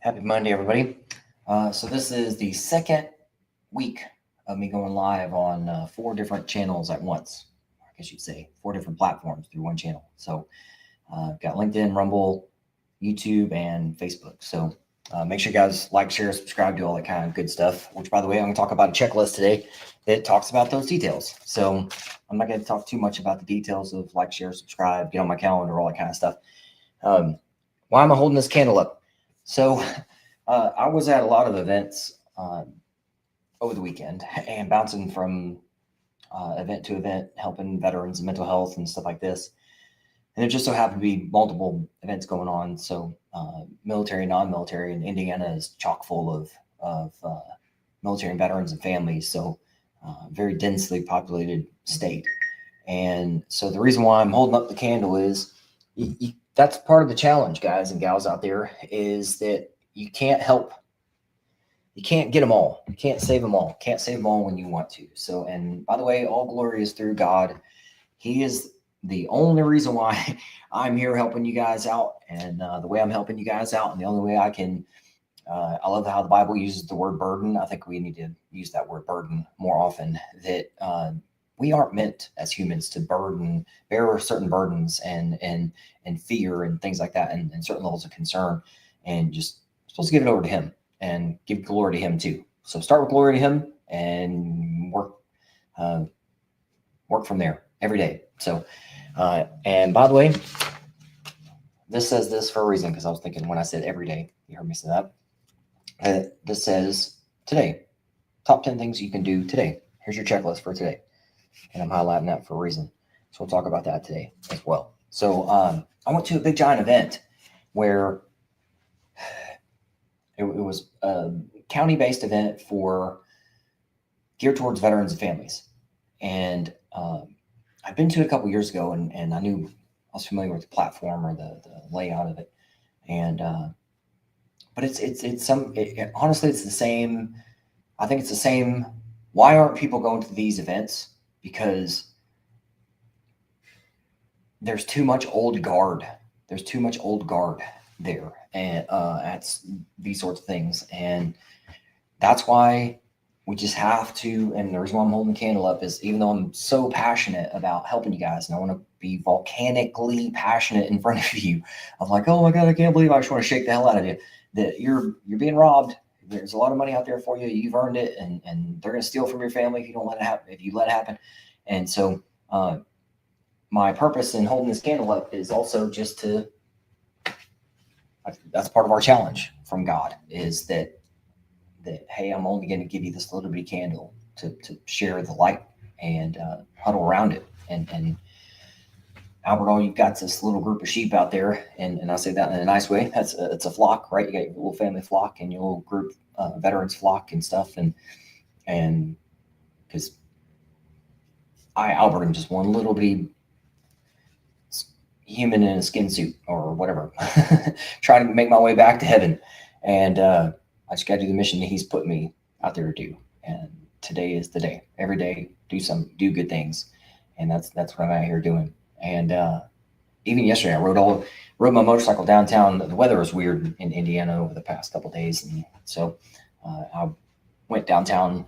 Happy Monday, everybody. So this is the second week of me going live on 4 different channels at once. I guess you'd say 4 different platforms through one channel. So I've got LinkedIn, Rumble, YouTube, and Facebook. So make sure you guys like, share, subscribe, do all that kind of good stuff, which, by the way, I'm going to talk about a checklist today that talks about those details. So I'm not going to talk too much about the details of like, share, subscribe, get on my calendar, all that kind of stuff. Why am I holding this candle up? So I was at a lot of events over the weekend and bouncing from event to event, helping veterans and mental health and stuff like this. And there just so happened to be multiple events going on. So military, non-military, and Indiana is chock full of military and veterans and families. So very densely populated state. And so the reason why I'm holding up the candle is that's part of the challenge, guys and gals out there, is that you can't get them all. You can't save them all. Can't save them all when you want to. So, and by the way, all glory is through God. He is the only reason why I'm here helping you guys out, and the way I'm helping you guys out, and the only way I can. I love how the Bible uses the word burden. I think we need to use that word burden more often. That we aren't meant as humans to bear certain burdens and fear and things like that, and certain levels of concern, and just supposed to give it over to Him and give glory to Him too. So start with glory to Him and work from there every day. So, and by the way, this says this for a reason, because I was thinking when I said every day, you heard me say that. This says today, top 10 things you can do today. Here's your checklist for today. And I'm highlighting that for a reason. So we'll talk about that today as well. So I went to a big giant event where it was a county-based event geared towards veterans and families. And I've been to it a couple years ago, and I was familiar with the platform or the layout of it. And but honestly, it's the same. I think it's the same. Why aren't people going to these events? Because there's too much old guard. There's too much old guard there, and at these sorts of things. And that's why we just have to, and the reason why I'm holding the candle up is, even though I'm so passionate about helping you guys, and I want to be volcanically passionate in front of you, of like, oh my God, I can't believe I just want to shake the hell out of you, that you're being robbed. There's a lot of money out there for you. You've earned it, and they're going to steal from your family if you don't let it happen, if you let it happen. And so my purpose in holding this candle up is also just to, that's part of our challenge from God, is that hey, I'm only going to give you this little bitty candle to share the light and huddle around it. And Albert, all you've got this little group of sheep out there, and I say that in a nice way. It's a flock, right? You got your little family flock and your little group veterans flock and stuff, and because Albert, am just one little bitty human in a skin suit or whatever, trying to make my way back to heaven, and I just got to do the mission that He's put me out there to do. And today is the day. Every day, do good things, and that's what I'm out here doing. And even yesterday, I rode my motorcycle downtown. The weather was weird in Indiana over the past couple of days, and so I went downtown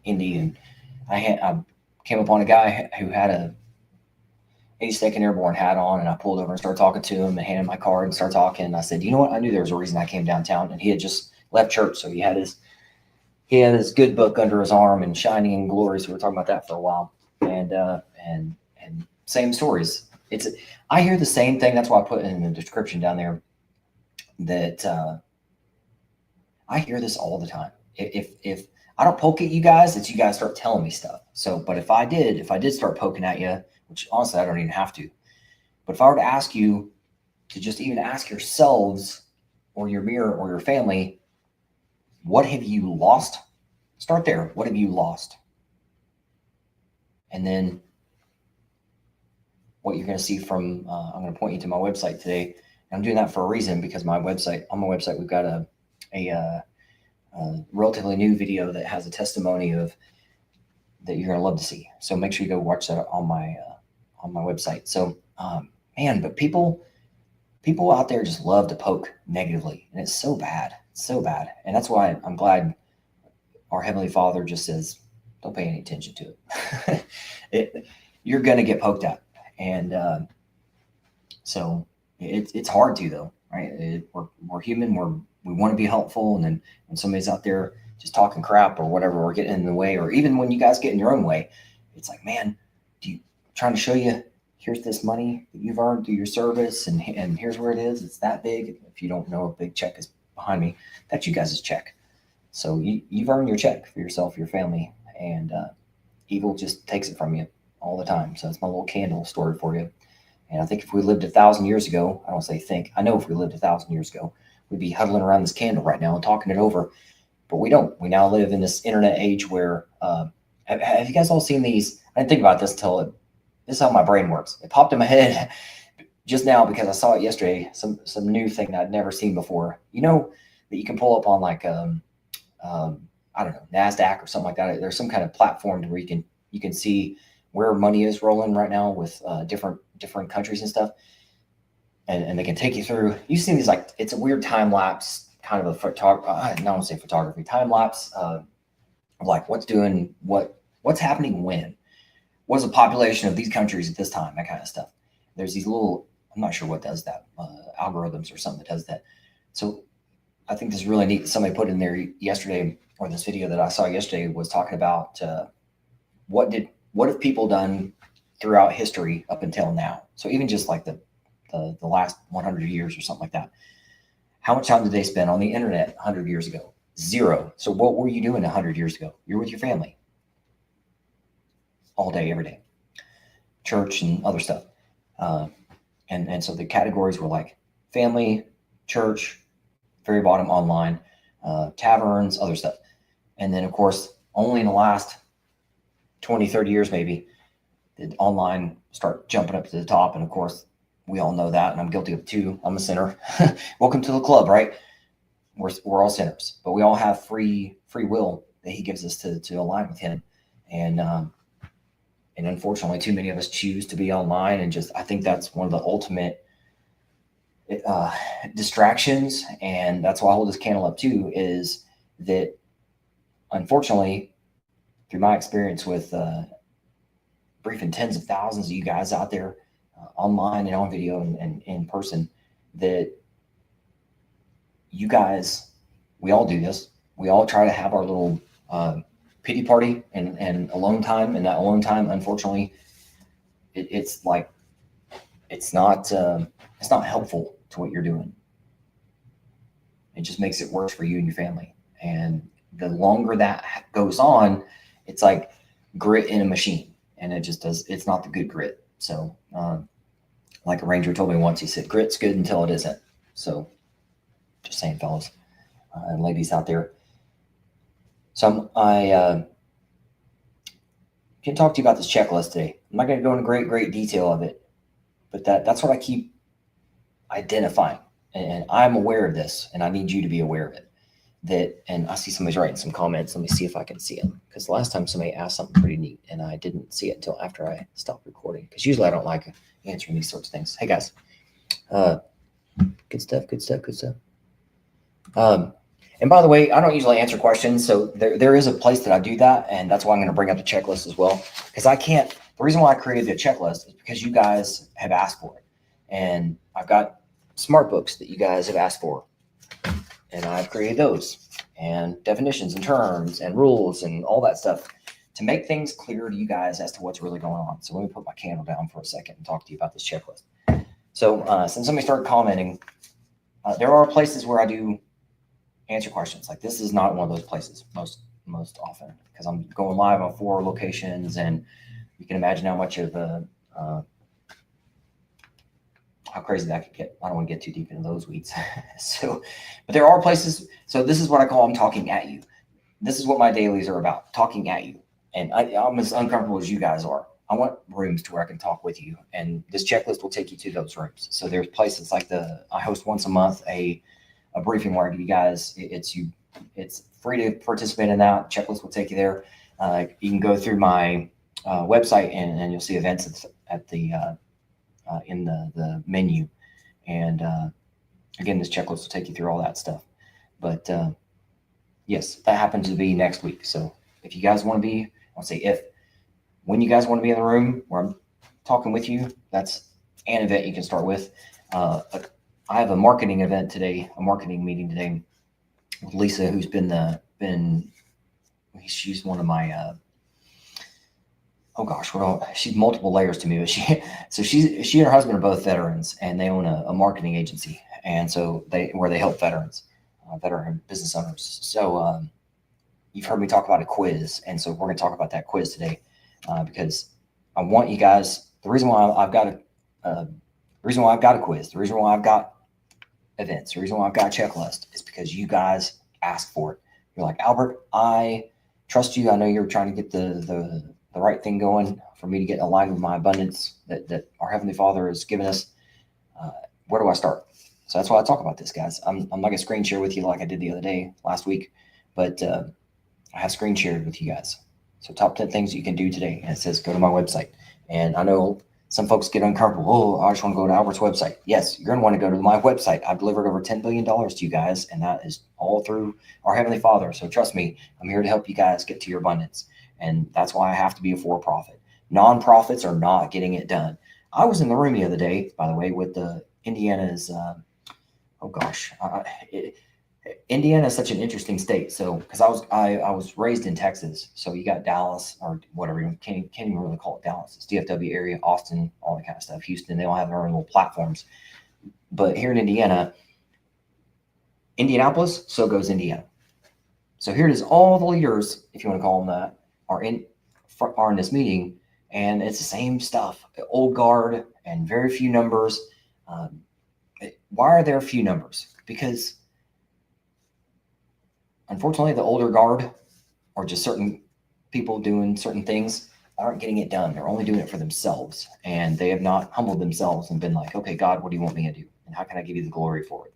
Indy, and I came upon a guy who had a 82nd Airborne hat on, and I pulled over and started talking to him and handed him my card and started talking. And I said, you know what? I knew there was a reason I came downtown, and he had just left church, so he had his good book under his arm and shining in glory. So we were talking about that for a while, and same stories. I hear the same thing. That's why I put in the description down there that I hear this all the time. If I don't poke at you guys, it's you guys start telling me stuff. So, but if I did start poking at you, which honestly I don't even have to, but if I were to ask you to just even ask yourselves or your mirror or your family, what have you lost? Start there. What have you lost? And then what you're going to see from, I'm going to point you to my website today. And I'm doing that for a reason, because on my website, we've got a relatively new video that has a testimony that you're going to love to see. So make sure you go watch that on my website. So, man, but people out there just love to poke negatively, and it's so bad. so bad. And that's why I'm glad our Heavenly Father just says, don't pay any attention to it. You're going to get poked at. And so it's hard to, though, right? We're human. We want to be helpful. And then when somebody's out there just talking crap or whatever, or getting in the way, or even when you guys get in your own way, it's like, man, trying to show you, here's this money that you've earned through your service, and here's where it is. It's that big. If you don't know, a big check is behind me. That's you guys' check. So you've earned your check for yourself, your family, and evil just takes it from you all the time. So it's my little candle story for you. And I think if we lived 1,000 years ago, I don't say think, I know if we lived 1,000 years ago, we'd be huddling around this candle right now and talking it over. But we don't. We now live in this internet age where, have you guys all seen these? I didn't think about this until this is how my brain works. It popped in my head just now because I saw it yesterday, some new thing that I'd never seen before. You know that you can pull up on like, I don't know, NASDAQ or something like that. There's some kind of platform where you can see where money is rolling right now with different countries and stuff. And they can take you through. You've seen these, like, it's a weird time lapse kind of a I don't want to say photography, time lapse of like what's happening when. What's the population of these countries at this time, that kind of stuff. There's these little, I'm not sure what does that, algorithms or something that does that. So I think this is really neat. Somebody put in there yesterday, or this video that I saw yesterday was talking about what have people done throughout history up until now. So even just like the last 100 years or something like that. How much time did they spend on the internet 100 years ago? 0. So what were you doing 100 years ago? You're with your family all day, every day, church and other stuff. And so the categories were like family, church, very bottom online, taverns, other stuff. And then of course, only in the last 20, 30 years, maybe, did online start jumping up to the top. And of course, we all know that, and I'm guilty of it too. I'm a sinner. Welcome to the club, right? We're all sinners, but we all have free will that he gives us to align with him. And unfortunately, too many of us choose to be online, and I think that's one of the ultimate distractions. And that's why I hold this candle up too, is that unfortunately, through my experience with briefing tens of thousands of you guys out there online and on video and in person, that you guys, we all do this. We all try to have our little pity party and alone time. And that alone time, unfortunately, it's not helpful to what you're doing. It just makes it worse for you and your family. And the longer that goes on, it's like grit in a machine, and it's not the good grit. So like a ranger told me once, he said, grit's good until it isn't. So just saying, fellas and ladies out there. So I can talk to you about this checklist today. I'm not going to go into great detail of it, but that's what I keep identifying. And I'm aware of this, and I need you to be aware of it. And I see somebody's writing some comments. Let me see if I can see them, because last time somebody asked something pretty neat, and I didn't see it until after I stopped recording, because usually I don't like answering these sorts of things. Hey guys, good stuff. And by the way, I don't usually answer questions, so there is a place that I do that, and that's why I'm going to bring up the checklist as well, because the reason why I created the checklist is because you guys have asked for it, and I've got smart books that you guys have asked for, and I've created those, and definitions and terms and rules and all that stuff to make things clear to you guys as to what's really going on. So let me put my candle down for a second and talk to you about this checklist. So since somebody started commenting, there are places where I do answer questions. Like, this is not one of those places most often, because I'm going live on 4 locations, and you can imagine how much of how crazy that could get. I don't want to get too deep into those weeds. But there are places. So this is what I call I'm talking at you. This is what my dailies are about, talking at you. And I'm as uncomfortable as you guys are. I want rooms to where I can talk with you, and this checklist will take you to those rooms. So there's places like I host once a month a briefing where I give you guys, it's free to participate in that. Checklist will take you there. You can go through my website and you'll see events at the in the menu. And again, this checklist will take you through all that stuff. But yes, that happens to be next week. So if you guys want to be, I'll say when you guys want to be in the room where I'm talking with you, that's an event you can start with. I have a marketing event today, a marketing meeting today with Lisa, who's she's one of my, she's multiple layers to me, but she and her husband are both veterans, and they own a marketing agency. And so where they help veterans, veteran business owners. So you've heard me talk about a quiz. And so we're going to talk about that quiz today, because I want you guys, the reason why I've got a quiz, the reason why I've got events, the reason why I've got a checklist is because you guys ask for it. You're like, Albert, I trust you. I know you're trying to get the right thing going for me to get aligned with my abundance that our Heavenly Father has given us. Where do I start? So that's why I talk about this, guys. I'm not going to screen share with you like I did the other day, last week, but I have screen shared with you guys. So top 10 things you can do today. And it says, go to my website. And I know some folks get uncomfortable. Oh, I just want to go to Albert's website. Yes, you're going to want to go to my website. I've delivered over $10 billion to you guys, and that is all through our Heavenly Father. So trust me, I'm here to help you guys get to your abundance. And that's why I have to be a for-profit. Nonprofits are not getting it done. I was in the room the other day, by the way, with the Indiana's, Indiana is such an interesting state. So, because I was raised in Texas, so you got Dallas or whatever, you can't even really call it Dallas. It's DFW area, Austin, all that kind of stuff. Houston, they all have their own little platforms. But here in Indiana, Indianapolis, so goes Indiana. So here it is. All the leaders, if you want to call them that, are in this meeting, and it's the same stuff. Old guard and very few numbers. Why are there few numbers? Because unfortunately, the older guard or just certain people doing certain things aren't getting it done. They're only doing it for themselves, and they have not humbled themselves and been like, okay, God, what do you want me to do? And how can I give you the glory for it?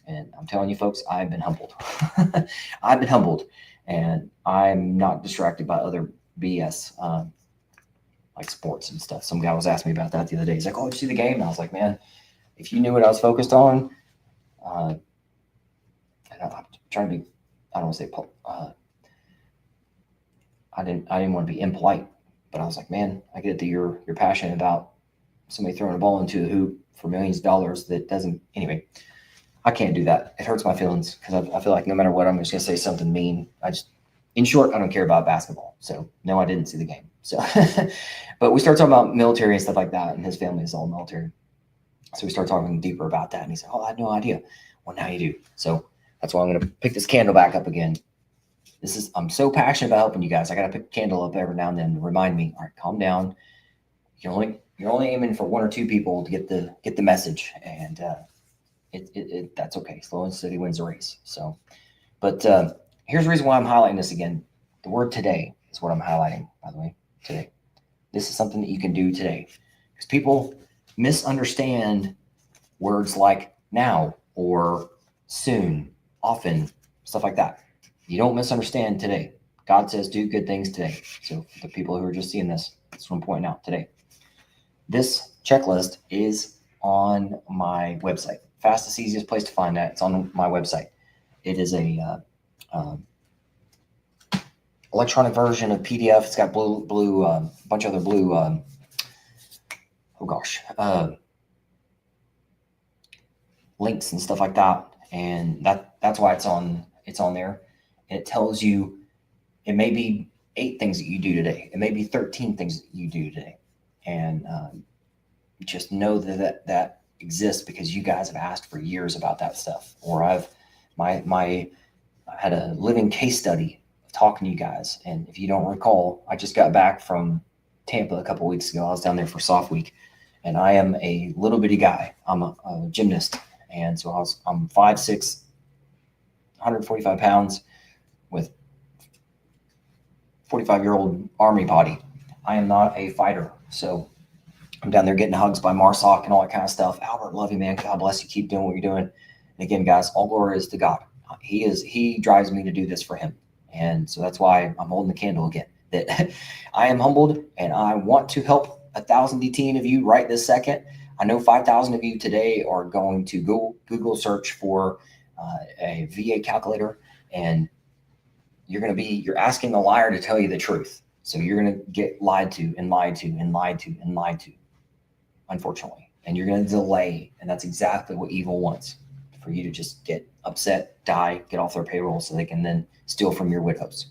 And I'm telling you, folks, I've been humbled. I've been humbled, and I'm not distracted by other BS, like sports and stuff. Some guy was asking me about that the other day. He's like, oh, did you see the game? And I was like, man, if you knew what I was focused on, I'm trying to be, I don't want to say, I didn't want to be impolite, but I was like, man, I get that you're passionate about somebody throwing a ball into the hoop for millions of dollars that doesn't, anyway, I can't do that. It hurts my feelings because I feel like no matter what, I'm just going to say something mean. In short, I don't care about basketball. So no, I didn't see the game. So, but we start talking about military and stuff like that, and his family is all military. So we start talking deeper about that, and he said, oh, I had no idea. Well, now you do. So that's why I'm going to pick this candle back up again. I'm so passionate about helping you guys. I got to pick a candle up every now and then to remind me, all right, calm down. You're only aiming for one or two people to get the message, and that's okay. Slow and steady wins the race. So, but here's the reason why I'm highlighting this again. The word today is what I'm highlighting, by the way, today. This is something that you can do today, because people misunderstand words like now or soon, often, stuff like that. You don't misunderstand today. God says do good things today. So for the people who are just seeing this, that's what I'm pointing out today. This checklist is on my website. Fastest, easiest place to find that. It's on my website. It is a electronic version of PDF. It's got blue, bunch of other blue. Links and stuff like that, and that's why it's on there. And it tells you, it may be 8 things that you do today. It may be 13 things that you do today, and just know that exists because you guys have asked for years about that stuff. Or I had a living case study of talking to you guys, and if you don't recall, I just got back from Tampa a couple weeks ago. I was down there for Soft Week, and I am a little bitty guy. I'm a gymnast. And so I'm 5'6", 145 pounds with 45-year-old Army body. I am not a fighter. So I'm down there getting hugs by Marsoc and all that kind of stuff. Albert, love you, man. God bless you. Keep doing what you're doing. And again, guys, all glory is to God. He drives me to do this for him. And so that's why I'm holding the candle again. That I am humbled, and I want to help 1,000 DT of you right this second. I know 5,000 of you today are going to Google search for a VA calculator, and you're asking the liar to tell you the truth. So you're going to get lied to and lied to and lied to and lied to, unfortunately. And you're going to delay. And that's exactly what evil wants, for you to just get upset, die, get off their payroll so they can then steal from your widows.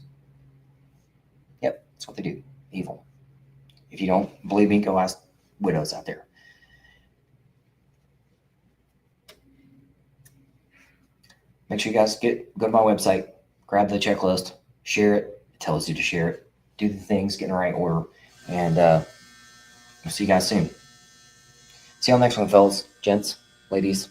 Yep, that's what they do. Evil. If you don't believe me, go ask widows out there. Make sure you guys go to my website, grab the checklist, share it. It tells you to share it. Do the things, get in the right order, and we'll see you guys soon. See you on the next one, fellas, gents, ladies.